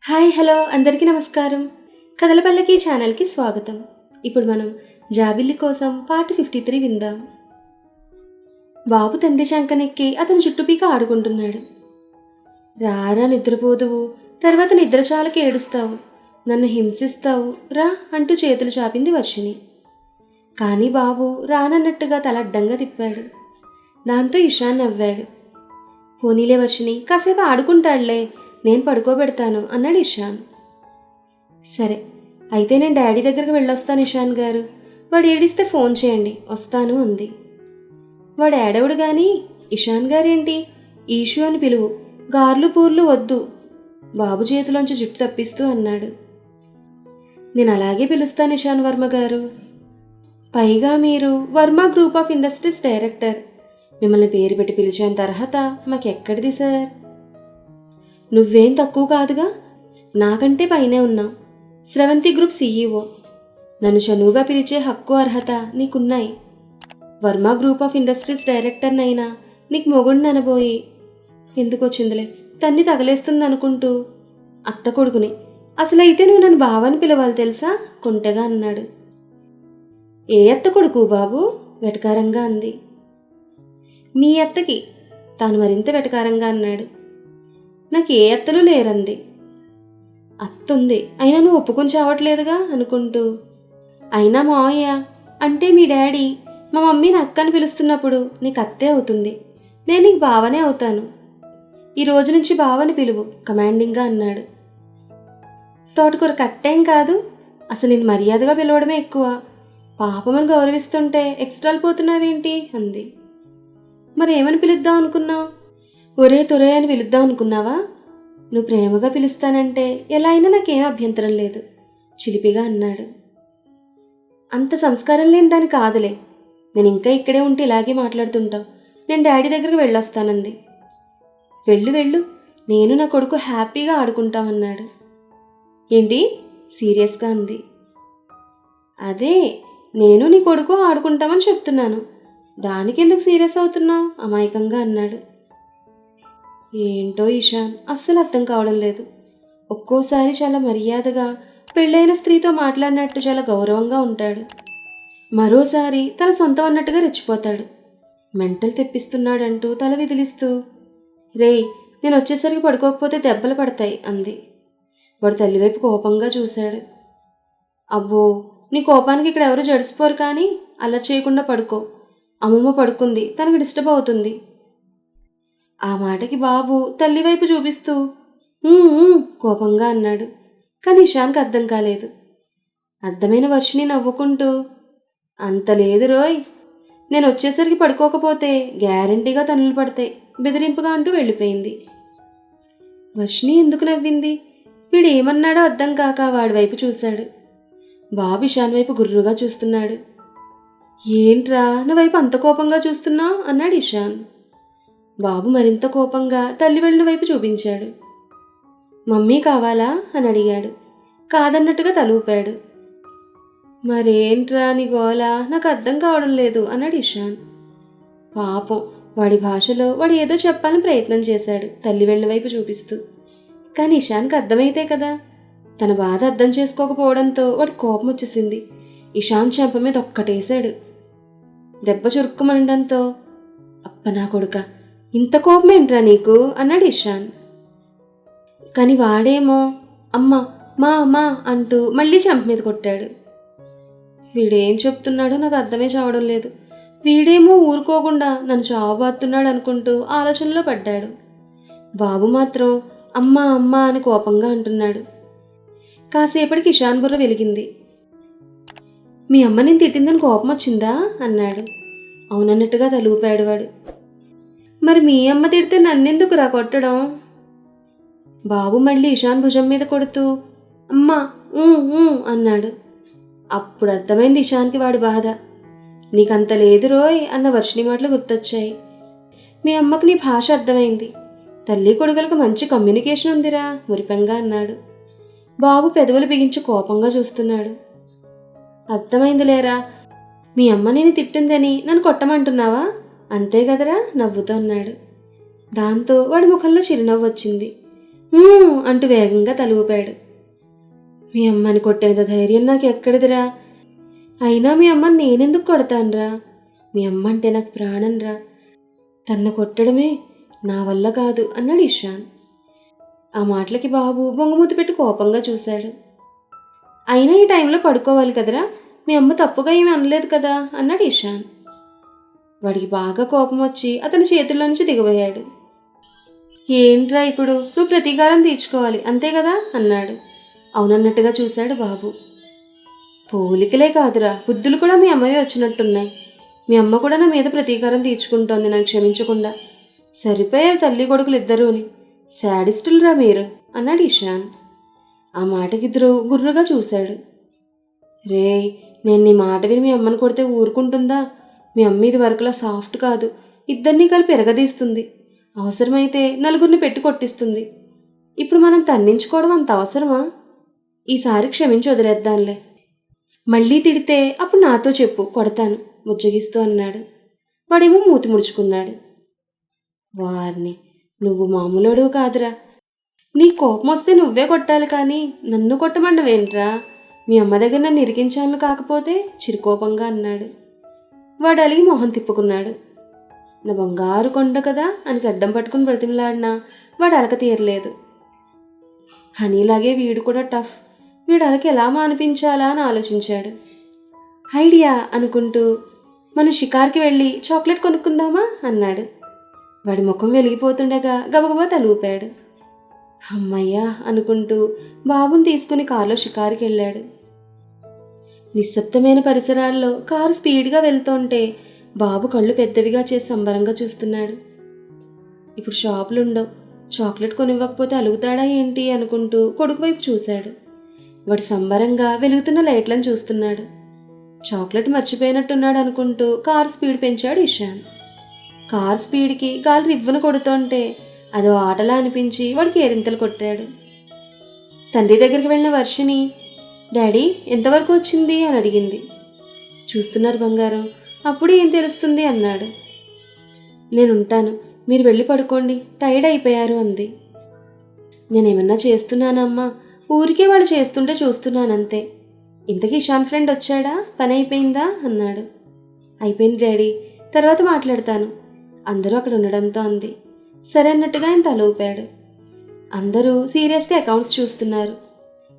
Hi hello అందరికీ నమస్కారం. కథల పల్లకి ఛానల్కి స్వాగతం. ఇప్పుడు మనం జాబిల్లి కోసం పార్ట్ 53 విందాం. బాబు తండ్రి శంకనెక్కి అతను చుట్టుపీక ఆడుకుంటున్నాడు. రారా నిద్రపోదువు, తర్వాత నిద్రచాలకి ఏడుస్తావు, నన్ను హింసిస్తావు రా అంటూ చేతులు చాపింది వర్షిణి. కానీ బాబు రానన్నట్టుగా తల అడ్డంగా తిప్పాడు. దాంతో ఇషాన్ నవ్వాడు. పోనీలే వర్షిణి, కాసేపు ఆడుకుంటాడులే, నేను పడుకోబెడతాను అన్నాడు ఇషాన్. సరే అయితే నేను డాడీ దగ్గరికి వెళ్ళొస్తాను ఇషాన్ గారు, వాడు ఏడిస్తే ఫోన్ చేయండి, వస్తాను అంది. వాడు ఏడవుడు గాని ఇషాన్ గారేంటి, ఈషు అని పిలువు, గార్లు పూర్లు వద్దు, బాబు చేతిలోంచి జుట్టు తప్పిస్తూ అన్నాడు. నేను అలాగే పిలుస్తాను ఇషాన్ వర్మ గారు. పైగా మీరు Varma group of industries director, మిమ్మల్ని పేరు పెట్టి పిలిచేంత అర్హత మాకెక్కడిది సార్. నువ్వేం తక్కువ కాదుగా, నాకంటే పైనే ఉన్నావు, స్రవంతి గ్రూప్ సీఈఓ, నన్ను చనువుగా పిలిచే హక్కు అర్హత నీకున్నాయి. వర్మ గ్రూప్ ఆఫ్ ఇండస్ట్రీస్ డైరెక్టర్నైనా నీకు మొగుడిని అనబోయి ఎందుకొచ్చిందిలే తన్ని తగలేస్తుంది అనుకుంటూ అత్త కొడుకుని, అసలైతే నువ్వు నన్ను బావని పిలవాలి తెలుసా కొంటెగా అన్నాడు. ఏ అత్త కొడుకు బాబు వెటకారంగా అంది. మీ అత్తకి, తాను మరింత వెటకారంగా అన్నాడు. నాకు ఏ అత్తలు లేరంది. అత్తుంది, అయినా నువ్వు ఒప్పుకొని చావట్లేదుగా అనుకుంటూ, అయినా మావయ్య అంటే మీ డాడీ మా మమ్మీని అక్క అని పిలుస్తున్నప్పుడు నీకు అత్తే అవుతుంది, నేను నీకు బావనే అవుతాను, ఈ రోజు నుంచి బావని పిలువు కమాండింగ్గా అన్నాడు. తోటకూర కట్టేం కాదు, అసలు నేను మర్యాదగా పిలవడమే ఎక్కువ, పాపమని గౌరవిస్తుంటే ఎక్స్ట్రాలు పోతున్నావేంటి అంది. మరేమని పిలుద్దాం అనుకున్నావు? ఒరే తొరే అని పిలుద్దాం అనుకున్నావా? నువ్వు ప్రేమగా పిలుస్తానంటే ఎలా అయినా నాకేం అభ్యంతరం లేదు చిలిపిగా అన్నాడు. అంత సంస్కారం లేని దాని కాదులే, నేను ఇంకా ఇక్కడే ఉంటే ఇలాగే మాట్లాడుతుంటావు, నేను డాడీ దగ్గరికి వెళ్ళొస్తానంది. వెళ్ళు వెళ్ళు, నేను నా కొడుకు హ్యాపీగా ఆడుకుంటామన్నాడు. ఏంటి సీరియస్గా అంది. అదే నేను నీ కొడుకు ఆడుకుంటామని చెప్తున్నాను, దానికి ఎందుకు సీరియస్ అవుతున్నావు అమాయకంగా అన్నాడు. ఏంటో ఇషాన్ అస్సలు అర్థం కావడం లేదు, ఒక్కోసారి చాలా మర్యాదగా పెళ్ళైన స్త్రీతో మాట్లాడినట్టు చాలా గౌరవంగా ఉంటాడు, మరోసారి తన సొంతం అన్నట్టుగా రెచ్చిపోతాడు, మెంటల్ తెప్పిస్తున్నాడంటూ తల విదిలిస్తూ, రేయ్ నేను వచ్చేసరికి పడుకోకపోతే దెబ్బలు పడతాయి అంది. వాడు తల్లివైపు కోపంగా చూశాడు. అబ్బో నీ కోపానికి ఇక్కడ ఎవరు జడిసిపోరు, కానీ అల్లరి చేయకుండా పడుకో, అమ్మమ్మ పడుకుంది, తనకు డిస్టర్బ్ అవుతుంది. ఆ మాటకి బాబు తల్లివైపు చూపిస్తూ కోపంగా అన్నాడు. కానీ ఇషాన్కి అర్థం కాలేదు. అర్థమైన వర్షిని నవ్వుకుంటూ, అంత లేదు రోయ్, నేను వచ్చేసరికి పడుకోకపోతే గ్యారంటీగా తన్నులు పడతాయి బెదిరింపుగా అంటూ వెళ్ళిపోయింది. వర్షిని ఎందుకు నవ్వింది, వీడు ఏమన్నాడో అర్థం కాక వాడి వైపు చూశాడు. బాబు ఇషాన్ వైపు గుర్రుగా చూస్తున్నాడు. ఏంట్రా నా వైపు అంత కోపంగా చూస్తున్నావు అన్నాడు ఇషాన్. బాబు మరింత కోపంగా తల్లి వెళ్ళిన వైపు చూపించాడు. మమ్మీ కావాలా అని అడిగాడు. కాదన్నట్టుగా తల ఊపాడు. మరేంట్రా నీ గోల, నాకు అర్థం కావడం లేదు అన్నాడు ఇషాన్. పాపం వాడి భాషలో వాడు ఏదో చెప్పాలని ప్రయత్నం చేశాడు తల్లి వెళ్ళిన వైపు చూపిస్తూ. కానీ ఇషాన్కి అర్థమైతే కదా. తన బాధ అర్థం చేసుకోకపోవడంతో వాడి కోపం వచ్చేసింది. ఇషాన్ చెంప మీద ఒక్కటేశాడు. దెబ్బ చురుక్కుమనడంతో, అప్ప నా కొడుక ఇంత కోపమేంట్రా నీకు అన్నాడు ఇషాన్. కానీ వాడేమో అమ్మ మా అమ్మ అంటూ మళ్ళీ చెంప మీద కొట్టాడు. వీడేం చెప్తున్నాడో నాకు అర్థమే చావడం లేదు, వీడేమో ఊరుకోకుండా నన్ను చావబాతున్నాడు అనుకుంటూ ఆలోచనలో పడ్డాడు. బాబు మాత్రం అమ్మ అమ్మ అని కోపంగా అంటున్నాడు. కాసేపటికి ఇషాన్ బుర్ర వెలిగింది. మీ అమ్మ నేను తిట్టిందని కోపం వచ్చిందా అన్నాడు. అవునన్నట్టుగా తలూపాడు వాడు. మరి మీ అమ్మ తిడితే నన్నెందుకురా కొట్టడం? బాబు మళ్ళీ ఇషాన్ భుజం మీద కొడుతూ అమ్మా అన్నాడు. అప్పుడు అర్థమైంది ఇషాన్కి వాడి బాధ. నీకంత లేదు రోయ్ అన్న వర్షిని మాటలు గుర్తొచ్చాయి. మీ అమ్మకు నీ భాష అర్థమైంది, తల్లి కొడుకులకు మంచి కమ్యూనికేషన్ ఉందిరా మురిపెంగా అన్నాడు. బాబు పెదవులు బిగించి కోపంగా చూస్తున్నాడు. అర్థమైందిలేరా, మీ అమ్మ నేను తిట్టిందని నన్ను కొట్టమంటున్నావా, అంతే కదరా నవ్వుతూ అన్నాడు. దాంతో వాడి ముఖంలో చిరునవ్వు వచ్చింది. అంటూ వేగంగా తల ఊపాడు. మీ అమ్మని కొట్టేంత ధైర్యం నాకు ఎక్కడిదిరా? అయినా మీ అమ్మని నేనెందుకు కొడతానురా? మీ అమ్మ అంటే నాకు ప్రాణంరా. తన్ను కొట్టడమే నా వల్ల కాదు అన్నాడు ఇషాన్. ఆ మాటలకి బాబు బొంగమూతి పెట్టి కోపంగా చూశాడు. అయినా ఈ టైంలో పడుకోవాలి కదరా, మీ అమ్మ తప్పుగా ఏమీ అనలేదు కదా అన్నాడు ఇషాన్. వాడికి బాగా కోపం వచ్చి అతని చేతుల్లో నుంచి దిగబోయాడు. ఏంట్రా ఇప్పుడు, నువ్వు ప్రతీకారం తీర్చుకోవాలి అంతే కదా అన్నాడు. అవునన్నట్టుగా చూశాడు బాబు. పోలికలే కాదురా, బుద్ధులు కూడా మీ అమ్మవే వచ్చినట్టున్నాయి. మీ అమ్మ కూడా నా మీద ప్రతీకారం తీర్చుకుంటోంది నన్ను క్షమించకుండా. సరిపోయారు తల్లి కొడుకులు ఇద్దరూని. శాడిస్టులురా మీరు అన్నాడు ఇషాన్. ఆ మాటకిద్దరు గుర్రుగా చూశాడు. రేయ్, నేను నీ మాట విని మీ అమ్మని కొడితే ఊరుకుంటుందా? మీ అమ్మ ఇది వరకులా సాఫ్ట్ కాదు. ఇద్దరినీ కలిపి ఎరగదీస్తుంది. అవసరమైతే నలుగురిని పెట్టి కొట్టిస్తుంది. ఇప్పుడు మనం తన్నించుకోవడం అంత అవసరమా? ఈసారి క్షమించి వదిలేద్దాంలే. మళ్ళీ తిడితే అప్పుడు నాతో చెప్పు, కొడతాను ముజ్జగిస్తూ అన్నాడు. వాడేమో మూతి ముడుచుకున్నాడు. వారిని, నువ్వు మామూలుడు కాదురా. నీ కోపం వస్తే నువ్వే కొట్టాలి కానీ నన్ను కొట్టమండవేంట్రా? మీ అమ్మ దగ్గర నన్ను ఇరికించాలని కాకపోతే చిరుకోపంగా అన్నాడు. వాడు అలిగి మొహం తిప్పుకున్నాడు. నా బంగారు కొండ కదా అని గడ్డం పట్టుకుని బ్రతిమలాడినా వాడు అలక తీరలేదు. హనీలాగే వీడు కూడా టఫ్. వీడు అలక ఎలా మానిపించాలా అని ఆలోచించాడు. ఐడియా అనుకుంటూ మనం షికార్కి వెళ్ళి చాక్లెట్ కొనుక్కుందామా అన్నాడు. వాడి ముఖం వెలిగిపోతుండగా గబగబా తలూపాడు. అమ్మయ్యా అనుకుంటూ బాబుని తీసుకుని కారులో షికారుకి వెళ్ళాడు. నిశ్శబ్దమైన పరిసరాల్లో కారు స్పీడ్గా వెళ్తుంటే బాబు కళ్ళు పెద్దవిగా చేసి సంబరంగా చూస్తున్నాడు. ఇప్పుడు షాపులుండవు, చాక్లెట్ కొనివ్వకపోతే అలుగుతాడా ఏంటి అనుకుంటూ కొడుకు వైపు చూశాడు. వాడు సంబరంగా వెలుగుతున్న లైట్లను చూస్తున్నాడు. చాక్లెట్ మర్చిపోయినట్టున్నాడు అనుకుంటూ కారు స్పీడ్ పెంచాడు ఇషాన్. కారు స్పీడ్కి గాలి రివ్వును కొడుతుంటే అదో ఆటలా అనిపించి వాడికి ఏరింతలు కొట్టాడు. తండ్రి దగ్గరికి వెళ్ళిన వర్షిని, డాడీ ఎంతవరకు వచ్చింది అని అడిగింది. చూస్తున్నారు బంగారం, అప్పుడు ఏం తెలుస్తుంది అన్నాడు. నేనుంటాను, మీరు వెళ్ళి పడుకోండి, టైర్డ్ అయిపోయారు అంది. నేనేమన్నా చేస్తున్నానమ్మా? ఊరికే వాడు చేస్తుంటే చూస్తున్నానంతే. ఇంతకీ ఇషాన్ ఫ్రెండ్ వచ్చాడా? పని అయిపోయిందా అన్నాడు. అయిపోయింది డాడీ, తర్వాత మాట్లాడతాను. అందరూ అక్కడ ఉండడంతో అంది. సరే అన్నట్టుగా ఆయన తల ఊపాడు. అందరూ సీరియస్గా అకౌంట్స్ చూస్తున్నారు.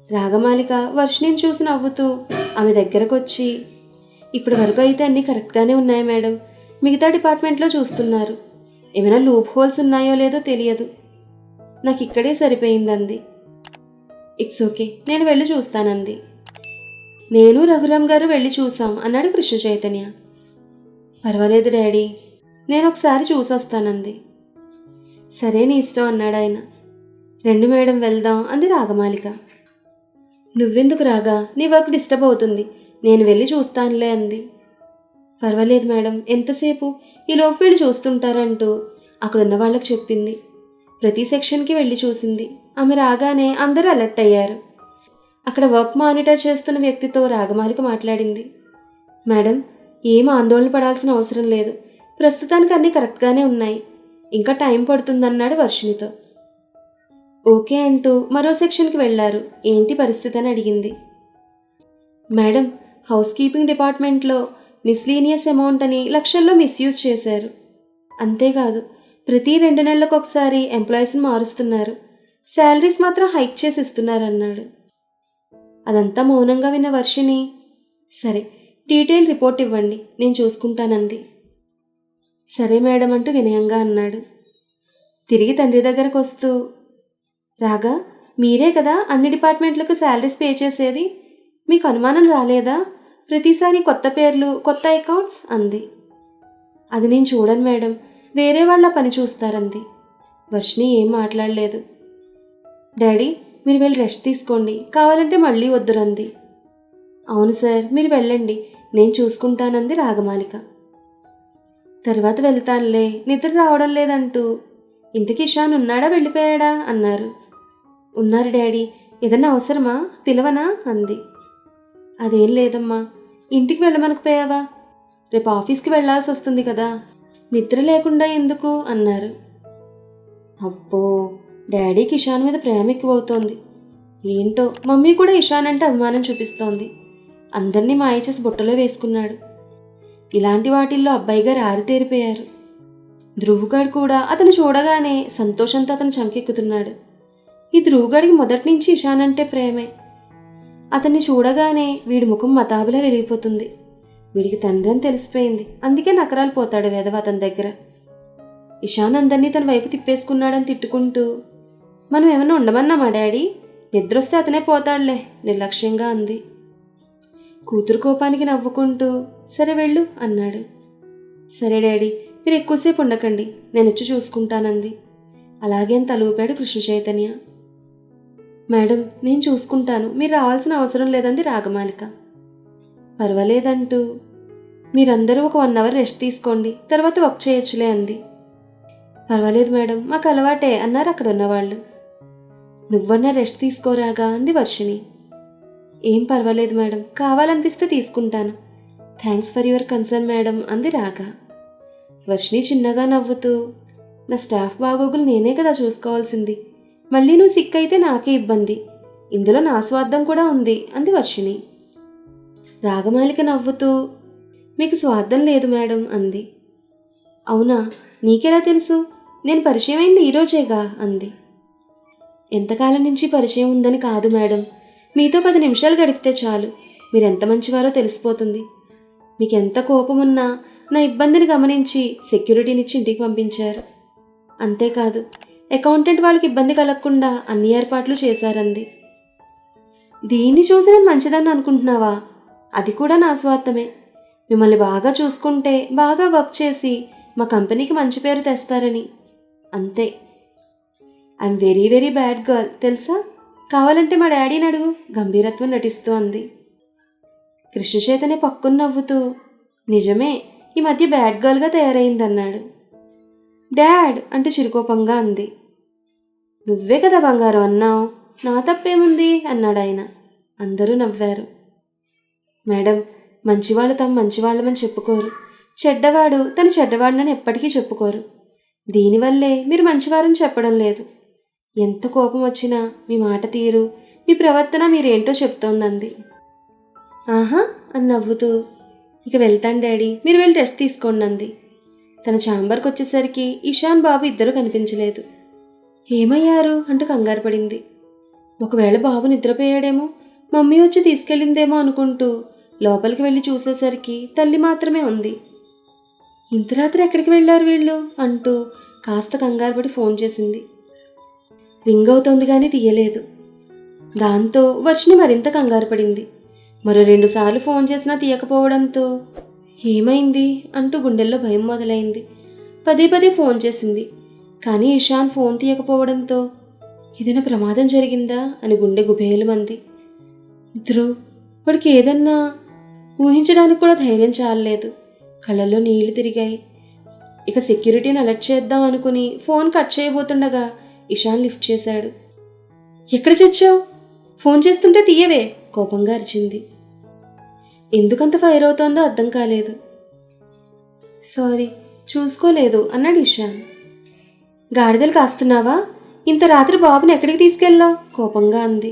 రాగమాలిక వర్షిణిని చూసి నవ్వుతూ ఆమె దగ్గరకు వచ్చి, ఇప్పటి వరకు అయితే అన్నీ కరెక్ట్గానే ఉన్నాయి మేడం. మిగతా డిపార్ట్మెంట్లో చూస్తున్నారు. ఏమైనా లూప్ హోల్స్ ఉన్నాయో లేదో తెలియదు. నాకు ఇక్కడే సరిపోయిందంది. ఇట్స్ ఓకే, నేను వెళ్ళి చూస్తానంది. నేను రఘురామ్ గారు వెళ్ళి చూసాం అన్నాడు కృష్ణ చైతన్య. పర్వాలేదు డాడీ, నేను ఒకసారి చూసొస్తానంది. సరే నీ ఇష్టం అన్నాడు ఆయన. రెండు మేడం వెళ్దాం అంది రాగమాలిక. నువ్వెందుకు రాగా, నీ వర్క్ డిస్టర్బ్ అవుతుంది, నేను వెళ్ళి చూస్తానులే అంది. పర్వాలేదు మేడం, ఎంతసేపు, ఈ లోపు వెళ్ళి చూస్తుంటారంటూ అక్కడున్న వాళ్ళకి చెప్పింది. ప్రతి సెక్షన్కి వెళ్ళి చూసింది. ఆమె రాగానే అందరూ అలర్ట్ అయ్యారు. అక్కడ వర్క్ మానిటర్ చేస్తున్న వ్యక్తితో రాగమాలిక మాట్లాడింది. మేడం, ఏం ఆందోళన పడాల్సిన అవసరం లేదు. ప్రస్తుతానికి అన్నీ కరెక్ట్గానే ఉన్నాయి. ఇంకా టైం పడుతుందన్నాడు వర్షినితో. ఓకే అంటూ మరో సెక్షన్కి వెళ్లారు. ఏంటి పరిస్థితి అని అడిగింది. మేడం, హౌస్ కీపింగ్ డిపార్ట్మెంట్లో మిస్లీనియస్ అమౌంట్ అని లక్షల్లో మిస్యూజ్ చేశారు. అంతేకాదు, ప్రతి 2 నెలలకు ఒకసారి ఎంప్లాయీస్ని మారుస్తున్నారు. శాలరీస్ మాత్రం హైక్ చేసి ఇస్తున్నారన్నాడు. అదంతా మౌనంగా విన్న వర్షిని, సరే డీటెయిల్ రిపోర్ట్ ఇవ్వండి, నేను చూసుకుంటానంది. సరే మేడం అంటూ వినయంగా అన్నాడు. తిరిగి తండ్రి దగ్గరకు వస్తూ, రాగా, మీరే కదా అన్ని డిపార్ట్మెంట్లకు శాలరీస్ పే చేసేది, మీకు అనుమానం రాలేదా? ప్రతిసారి కొత్త పేర్లు, కొత్త అకౌంట్స్ అంది. అది నేను చూడను మేడం, వేరే వాళ్ళ పని చూస్తారంది. వర్షిని ఏం మాట్లాడలేదు. డాడీ, మీరు వెళ్ళి రెస్ట్ తీసుకోండి, కావాలంటే మళ్ళీ వద్దురంది. అవును సార్, మీరు వెళ్ళండి, నేను చూసుకుంటానంది రాగమాలిక. తర్వాత వెళ్తానులే, నిద్ర రావడం లేదంటూ, ఇంతకీ ఇషాన్ ఉన్నాడా వెళ్ళిపోయాడా అన్నారు. ఉన్నారు డాడీ, ఏదన్నా అవసరమా, పిలవనా అంది. అదేం లేదమ్మా, ఇంటికి వెళ్ళమనకపోయావా? రేపు ఆఫీస్కి వెళ్లాల్సి వస్తుంది కదా, నిద్ర లేకుండా ఎందుకు అన్నారు. అబ్బో, డాడీకి ఇషాన్ మీద ప్రేమ ఎక్కువవుతోంది. ఏంటో మమ్మీ కూడా ఇషాన్ అంటే అభిమానం చూపిస్తోంది. అందరినీ మాయ చేసి బుట్టలో వేసుకున్నాడు. ఇలాంటి వాటిల్లో అబ్బాయి గారు ఆరితేరిపోయారు. ధ్రువుగాడు కూడా అతను చూడగానే సంతోషంతో అతను చంకెక్కుతున్నాడు. ఈ ధ్రువుగాడికి మొదటి నుంచి ఇషాన్ అంటే ప్రేమే. అతన్ని చూడగానే వీడి ముఖం మతాబులా వెలిగిపోతుంది. వీడికి తండ్రి అని తెలిసిపోయింది. అందుకే నకరాలు పోతాడు వేదవ అతని దగ్గర. ఇషాన్ అందరినీ తన వైపు తిప్పేసుకున్నాడని తిట్టుకుంటూ, మనం ఏమన్నా ఉండమన్నామా డాడీ? నిద్రొస్తే అతనే పోతాడులే నిర్లక్ష్యంగా అంది. కూతురు కోపానికి నవ్వుకుంటూ, సరే వెళ్ళు అన్నాడు. సరే డాడీ, మీరు ఎక్కువసేపు ఉండకండి, నేను వచ్చి చూసుకుంటానంది. అలాగే అని తలూపాడు కృష్ణ చైతన్య. మేడం, నేను చూసుకుంటాను, మీరు రావాల్సిన అవసరం లేదంది రాగమాలిక. పర్వాలేదంటూ, మీరందరూ ఒక 1 అవర్ రెస్ట్ తీసుకోండి, తర్వాత వర్క్ చేయొచ్చులే అంది. పర్వాలేదు మేడం, మాకు అలవాటే అన్నారు అక్కడ ఉన్నవాళ్ళు. నువ్వన్నా రెస్ట్ తీసుకోరాగా అంది వర్షిణి. ఏం పర్వాలేదు మేడం, కావాలనిపిస్తే తీసుకుంటాను. Thanks for your concern madam అంది రాగా. వర్షిణి చిన్నగా నవ్వుతూ, నా స్టాఫ్ బాగోగులు నేనే కదా చూసుకోవాల్సింది, మళ్ళీ నువ్వు సిక్ అయితే నాకే ఇబ్బంది, ఇందులో నా స్వార్థం కూడా ఉంది అంది వర్షిణి. రాగమాలిక నవ్వుతూ, మీకు స్వార్థం లేదు మేడం అంది. అవునా, నీకెలా తెలుసు? నేను పరిచయం అయింది ఈరోజేగా అంది. ఎంతకాలం నుంచి పరిచయం ఉందని కాదు మేడం, మీతో 10 నిమిషాలు గడిపితే చాలు, మీరెంత మంచివారో తెలిసిపోతుంది. మీకెంత కోపమున్నా నా ఇబ్బందిని గమనించి సెక్యూరిటీనిచ్చి ఇంటికి పంపించారు. అంతేకాదు, అకౌంటెంట్ వాళ్ళకి ఇబ్బంది కలగకుండా అన్ని ఏర్పాట్లు చేశారంది. దీన్ని చూసి నేను మంచిదని అనుకుంటున్నావా? అది కూడా నా స్వార్థమే. మిమ్మల్ని బాగా చూసుకుంటే బాగా వర్క్ చేసి మా కంపెనీకి మంచి పేరు తెస్తారని. అంతే. I'm very very bad girl తెలుసా? కావాలంటే మా డాడీని అడుగు గంభీరత్వం నటిస్తూ అంది. కృష్ణ చైతన్య పక్కున నవ్వుతూ, నిజమే, ఈ మధ్య బ్యాడ్ గర్ల్గా తయారైందన్నాడు. డాడ్ అంటూ చిరుకోపంగా అంది. నువ్వే కదా బంగారం అన్నావు, నా తప్పేముంది అన్నాడు ఆయన. అందరూ నవ్వారు. మేడం, మంచివాళ్ళు తమ మంచివాళ్ళమని చెప్పుకోరు, చెడ్డవాడు తను చెడ్డవాడినని ఎప్పటికీ చెప్పుకోరు. దీనివల్లే మీరు మంచివారని చెప్పడం లేదు. ఎంత కోపం వచ్చినా మీ మాట తీరు, మీ ప్రవర్తన మీరేంటో చెప్తోందంది. ఆహా అని నవ్వుతూ, ఇక వెళ్తాను డాడీ, మీరు వెళ్ళి రెస్ట్ తీసుకోండి అంది. తన ఛాంబర్కి వచ్చేసరికి ఇషాన్ బాబు ఇద్దరు కనిపించలేదు. ఏమయ్యారు అంటూ కంగారు పడింది. ఒకవేళ బాబు నిద్రపోయాడేమో, మమ్మీ వచ్చి తీసుకెళ్ళిందేమో అనుకుంటూ లోపలికి వెళ్ళి చూసేసరికి తల్లి మాత్రమే ఉంది. ఇంత రాత్రి ఎక్కడికి వెళ్ళారు వీళ్ళు అంటూ కాస్త కంగారు పడి ఫోన్ చేసింది. రింగ్ అవుతోంది కానీ తీయలేదు. దాంతో వర్షిణి మరింత కంగారు పడింది. మరో 2 సార్లు ఫోన్ చేసినా తీయకపోవడంతో ఏమైంది అంటూ గుండెల్లో భయం మొదలైంది. పదే ఫోన్ చేసింది. కానీ ఇషాన్ ఫోన్ తీయకపోవడంతో ఏదైనా ప్రమాదం జరిగిందా అని గుండె గుబేలుమంది. ధ్రువ్, వాడికి ఏదన్నా ఊహించడానికి కూడా ధైర్యం చాలలేదు. కళ్ళల్లో నీళ్లు తిరిగాయి. ఇక సెక్యూరిటీని అలర్ట్ చేద్దాం అనుకుని ఫోన్ కట్ చేయబోతుండగా ఇషాన్ లిఫ్ట్ చేశాడు. ఎక్కడ చచ్చావు? ఫోన్ చేస్తుంటే తీయవే కోపంగా అరిచింది. ఎందుకంత ఫైర్ అవుతోందో అర్థం కాలేదు. సారీ, చూసుకోలేదు అన్నాడు ఇషాన్. గాడిదలు కాస్తున్నావా? ఇంత రాత్రి బాబుని ఎక్కడికి తీసుకెళ్ళావు కోపంగా అంది.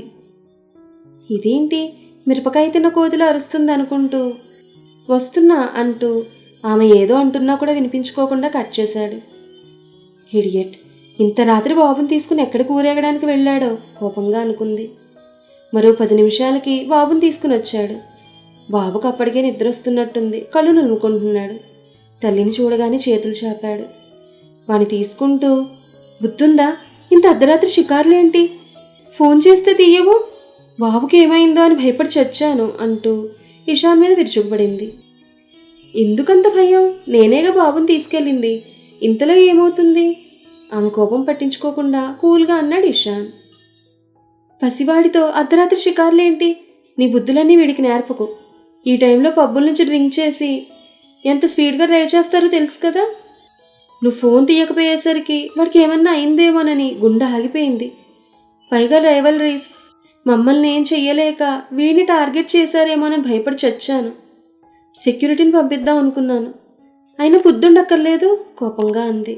ఇదేంటి మిరపకాయ తిన్న కోతులు అరుస్తుంది అనుకుంటూ వస్తున్నా అంటూ ఆమె ఏదో అంటున్నా కూడా వినిపించుకోకుండా కట్ చేశాడు. హిడియట్, ఇంత రాత్రి బాబుని తీసుకుని ఎక్కడికి ఊరేగడానికి వెళ్ళాడో కోపంగా అనుకుంది. మరో 10 నిమిషాలకి బాబుని తీసుకుని వచ్చాడు. బాబుకు అప్పటికే నిద్ర వస్తున్నట్టుంది. కళ్ళు నులుముకుంటున్నాడు. తల్లిని చూడగానే చేతులు చాపాడు. వాణ్ణి తీసుకుంటూ, బుద్ధుందా? ఇంత అర్ధరాత్రి షికారులేంటి? ఫోన్ చేస్తే తీయవు? బాబుకి ఏమైందో అని భయపడి చచ్చాను అంటూ ఇషాన్ మీద విరుచుకుపడింది. ఎందుకంత భయం? నేనేగా బాబుని తీసుకెళ్ళింది, ఇంతలో ఏమవుతుంది? ఆమె కోపం పట్టించుకోకుండా కూల్గా అన్నాడు ఇషాన్. పసివాడితో అర్ధరాత్రి షికారులేంటి? నీ బుద్ధులన్నీ వీడికి నేర్పకు. ఈ టైంలో పబ్బుల నుంచి డ్రింక్ చేసి ఎంత స్పీడ్గా డ్రైవ్ చేస్తారో తెలుసు కదా. నువ్వు ఫోన్ తీయకపోయేసరికి వాడికి ఏమన్నా అయిందేమోనని గుండె ఆగిపోయింది. పైగా రైవలరీస్, మమ్మల్ని ఏం చెయ్యలేక వీడిని టార్గెట్ చేశారేమోనని భయపడి చచ్చాను. సెక్యూరిటీని పంపిద్దాం అనుకున్నాను, అయినా బుద్ధుండక్కర్లేదు కోపంగా అంది.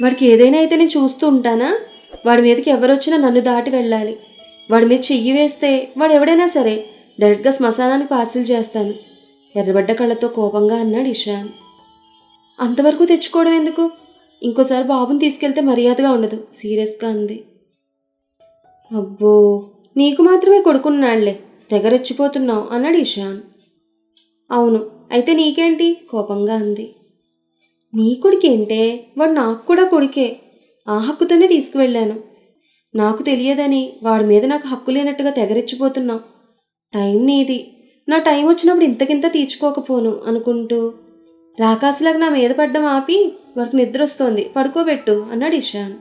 వాడికి ఏదైనా అయితే నేను చూస్తూ ఉంటానా? వాడి మీదకి ఎవరొచ్చినా నన్ను దాటి వెళ్ళాలి. వాడి మీద చెయ్యి వేస్తే వాడు ఎవడైనా సరే డైరెక్ట్గా శ్మశానానికి పార్సిల్ చేస్తాను. ఎర్రబడ్డ కళ్ళతో కోపంగా అన్నాడు ఇషాన్. అంతవరకు తెచ్చుకోవడం ఎందుకు? ఇంకోసారి బాబుని తీసుకెళ్తే మర్యాదగా ఉండదు సీరియస్గా అంది. అబ్బో, నీకు మాత్రమే కొడుకున్నాళ్లే, తెగరెచ్చిపోతున్నావు అన్నాడు ఇషాన్. అవును, అయితే నీకేంటి కోపంగా అంది. నీ కొడుకేంటే? వాడు నాకు కూడా కొడుకే. ఆ హక్కుతోనే తీసుకువెళ్ళాను. నాకు తెలియదని వాడి మీద నాకు హక్కు లేనట్టుగా తెగరెచ్చిపోతున్నావు. టైం నీది, నా టైం వచ్చినప్పుడు ఇంతకింత తీర్చుకోకపోను అనుకుంటూ రాకాసులాగా నా మీద పడ్డం ఆపి వాడికి నిద్ర వస్తోంది, పడుకోబెట్టు అన్నాడు ఇషాన్.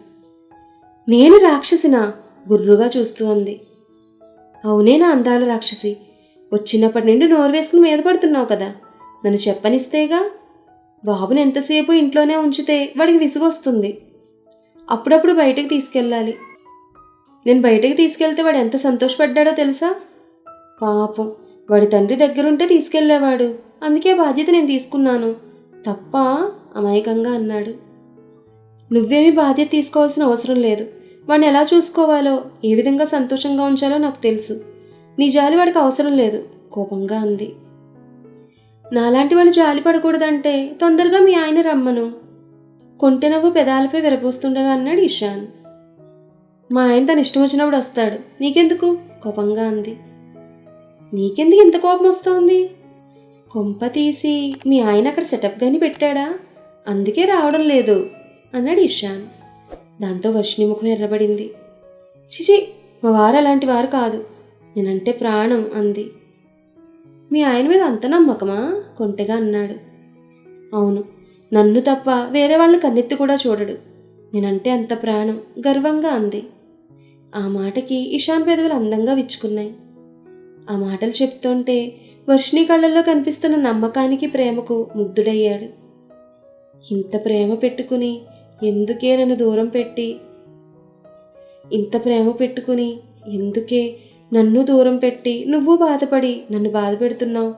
నేను రాక్షసినా? గుర్రుగా చూస్తూ అంది. అవునే నా అందాల రాక్షసి, వచ్చినప్పటి నుండి నోరు వేసుకుని మీద పడుతున్నావు కదా, నన్ను చెప్పనిస్తేగా. బాబుని ఎంతసేపు ఇంట్లోనే ఉంచితే వాడికి విసుగొస్తుంది. అప్పుడప్పుడు బయటకు తీసుకెళ్ళాలి. నేను బయటకు తీసుకెళ్తే వాడు ఎంత సంతోషపడ్డాడో తెలుసా? పాపం, వాడి తండ్రి దగ్గరుంటే తీసుకెళ్లేవాడు, అందుకే బాధ్యత నేను తీసుకున్నాను. తప్ప? అమాయకంగా అన్నాడు. నువ్వేమీ బాధ్యత తీసుకోవాల్సిన అవసరం లేదు. వాడిని ఎలా చూసుకోవాలో, ఏ విధంగా సంతోషంగా ఉంచాలో నాకు తెలుసు. నీ జాలి వాడికి అవసరం లేదు కోపంగా అంది. నాలాంటి వాడు జాలి పడకూడదంటే తొందరగా మీ ఆయన రమ్మను. కొంటె నవ్వు పెదాలపై విరబోస్తుండగా అన్నాడు ఇషాన్. మా ఆయన తన ఇష్టం వచ్చినప్పుడు వస్తాడు, నీకెందుకు కోపంగా అంది. నీకెందుకు ఇంత కోపం వస్తోంది? కొంప తీసి మీ ఆయన అక్కడ సెటప్ గాని పెట్టాడా? అందుకే రావడం లేదు అన్నాడు ఇషాన్. దాంతో వర్షిణి ముఖం ఎర్రబడింది. చిచి, మా వారు అలాంటి వారు కాదు, నేనంటే ప్రాణం అంది. మీ ఆయన మీద అంత నమ్మకమా? కొంటెగా అన్నాడు. అవును, నన్ను తప్ప వేరే వాళ్ళని కన్నెత్తి కూడా చూడడు. నేనంటే అంత ప్రాణం గర్వంగా అంది. ఆ మాటకి ఇషాన్ పెదవులు అందంగా విచ్చుకున్నాయి. ఆ మాటలు చెప్తుంటే వర్షిణి కళ్ళల్లో కనిపిస్తున్న నమ్మకానికి ప్రేమకు ముగ్ధుడయ్యాడు. ఇంత ప్రేమ పెట్టుకుని ఎందుకే నన్ను దూరం పెట్టి, ఇంత ప్రేమ పెట్టుకుని ఎందుకే నన్ను దూరం పెట్టి నువ్వు బాధపడి నన్ను బాధ పెడుతున్నావు?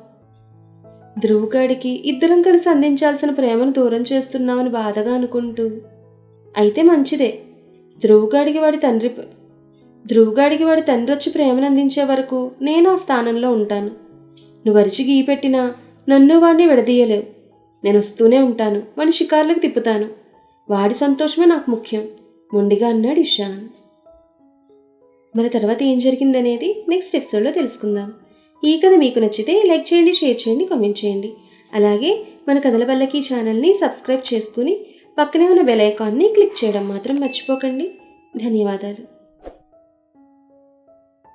ధ్రువుగాడికి ఇద్దరం కలిసి అందించాల్సిన ప్రేమను దూరం చేస్తున్నావని బాధగా అనుకుంటూ, అయితే మంచిదే, ధ్రువుగాడికి వాడి తండ్రి వచ్చి ప్రేమను అందించే వరకు నేను ఆ స్థానంలో ఉంటాను. నువ్వు అరిచి గీపెట్టినా నన్ను వాడిని విడదీయలేవు. నేను వస్తూనే ఉంటాను, వాడిని షికార్లకు తిప్పుతాను. వాడి సంతోషమే నాకు ముఖ్యం మొండిగా అన్నాడు ఇషాన్. మరి తర్వాత ఏం జరిగిందనేది నెక్స్ట్ ఎపిసోడ్లో తెలుసుకుందాం. ఈ కథ మీకు నచ్చితే లైక్ చేయండి, షేర్ చేయండి, కామెంట్ చేయండి. అలాగే మన కథల పల్లకి ఛానల్ని సబ్స్క్రైబ్ చేసుకుని పక్కనే ఉన్న బెల్ ఐకాన్ని క్లిక్ చేయడం మాత్రం మర్చిపోకండి. ధన్యవాదాలు.